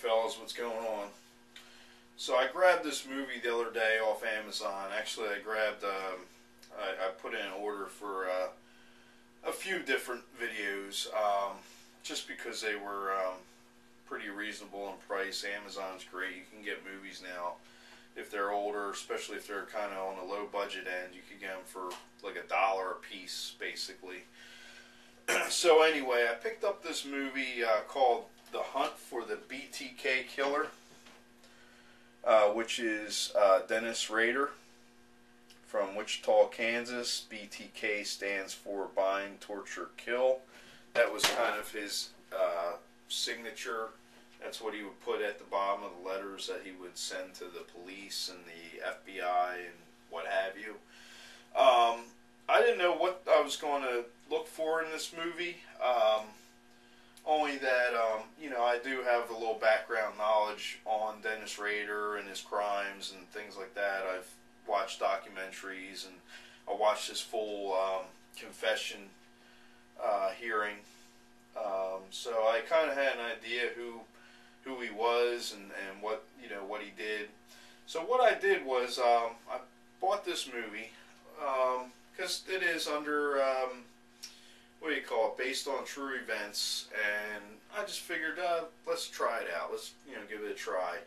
fellas, what's going on? So I grabbed this movie the other day off Amazon. Actually, I grabbed, I put in an order for a few different videos, just because they were pretty reasonable in price. Amazon's great. You can get movies now if they're older, especially if they're kind of on the low budget end. You can get them for like $1 a piece, basically. So anyway, I picked up this movie called The Hunt for the BTK Killer, which is Dennis Rader from Wichita, Kansas. BTK stands for Bind, Torture, Kill. That was kind of his signature. That's what he would put at the bottom of the letters that he would send to the police and the FBI and what have you. I didn't know what I was going to look for in this movie. Only that, you know, I do have a little background knowledge on Dennis Rader and his crimes and things like that. I've watched documentaries, and I watched his full confession hearing. So I kind of had an idea who he was and what, you know, what he did. So what I did was I bought this movie because it is under what do you call it, based on true events, and I just figured let's try it out. Let's, you know, give it a try.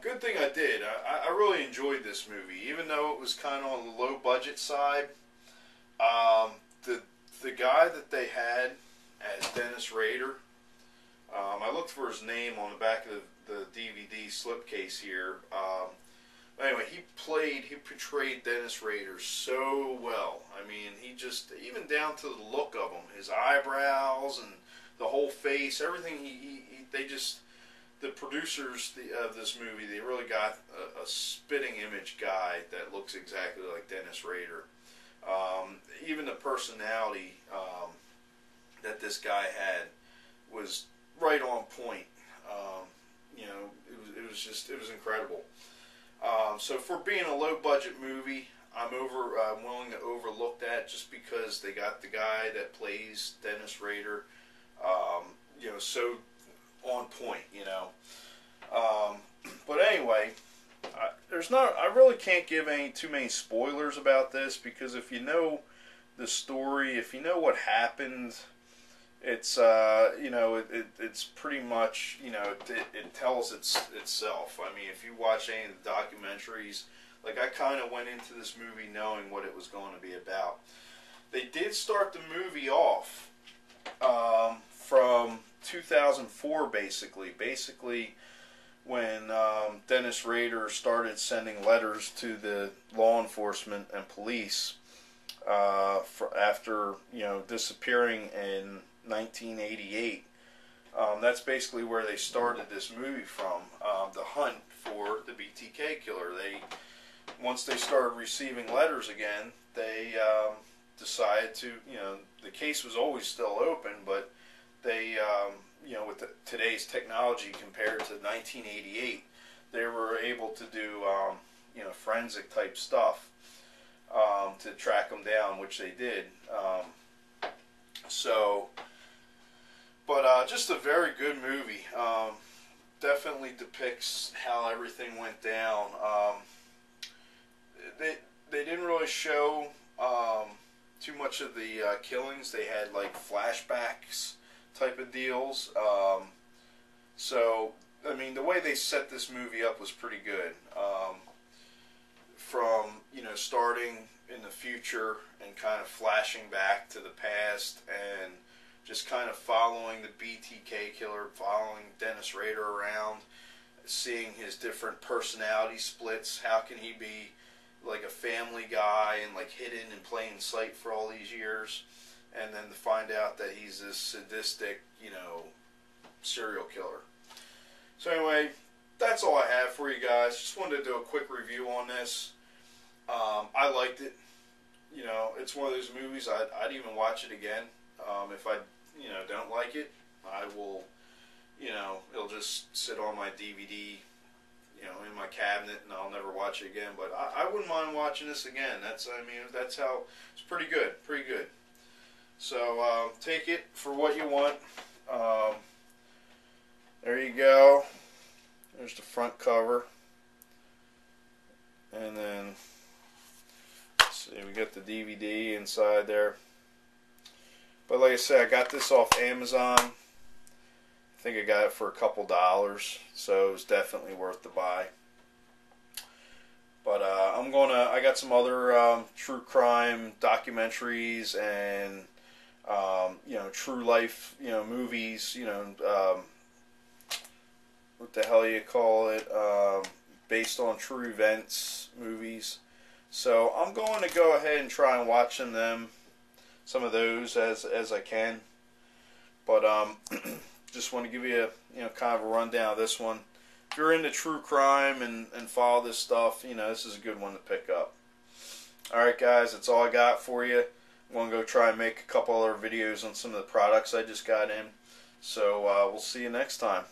Good thing I did. I really enjoyed this movie, even though it was kind of on the low budget side. The guy that they had as Dennis Rader, I looked for his name on the back of the DVD slipcase here. Anyway, he portrayed Dennis Rader so well. I mean, he just, even down to the look of him, his eyebrows and the whole face, everything. They just, the producers of this movie, they really got a spitting image guy that looks exactly like Dennis Rader. Even the personality that this guy had was right on point. You know, it was incredible. So for being a low budget movie, I'm willing to overlook that just because they got the guy that plays Dennis Rader, you know, so on point, you know. But anyway, I really can't give too many spoilers about this, because if you know the story, if you know what happened, it's you know, it's pretty much, you know, it tells itself. I mean, if you watch any of the documentaries, like, I kind of went into this movie knowing what it was going to be about. They did start the movie off from 2004, basically when Dennis Rader started sending letters to the law enforcement and police after, you know, disappearing in 1988. That's basically where they started this movie from, the hunt for the BTK killer. Once they started receiving letters again, they decided to, you know, the case was always still open, but they, you know, with today's technology compared to 1988, they were able to do, you know, forensic type stuff to track them down, which they did. But just a very good movie. Definitely depicts how everything went down. They didn't really show too much of the killings. They had like flashbacks type of deals. So I mean, the way they set this movie up was pretty good. From, you know, starting in the future and kind of flashing back to the past, and just kind of following the BTK killer, following Dennis Rader around, seeing his different personality splits. How can he be like a family guy and like hidden in plain sight for all these years, and then to find out that he's this sadistic, you know, serial killer. So anyway, that's all I have for you guys. Just wanted to do a quick review on this. I liked it. You know, it's one of those movies I'd even watch it again. If I, you know, don't like it, I will, you know, it'll just sit on my DVD, you know, in my cabinet, and I'll never watch it again. But I wouldn't mind watching this again. I mean, that's how, it's pretty good. So take it for what you want. there you go. There's the front cover. And then, let's see, we got the DVD inside there. But like I said, I got this off Amazon. I think I got it for a couple dollars, so it was definitely worth the buy. But I got some other true crime documentaries and true life movies. What the hell you call it? Based on true events movies. So I'm going to go ahead and try and watching them. Some of those as I can, but just want to give you a kind of a rundown of this one. If you're into true crime and follow this stuff, this is a good one to pick up. Alright guys, that's all I got for you. I'm going to go try and make a couple other videos on some of the products I just got in. So we'll see you next time.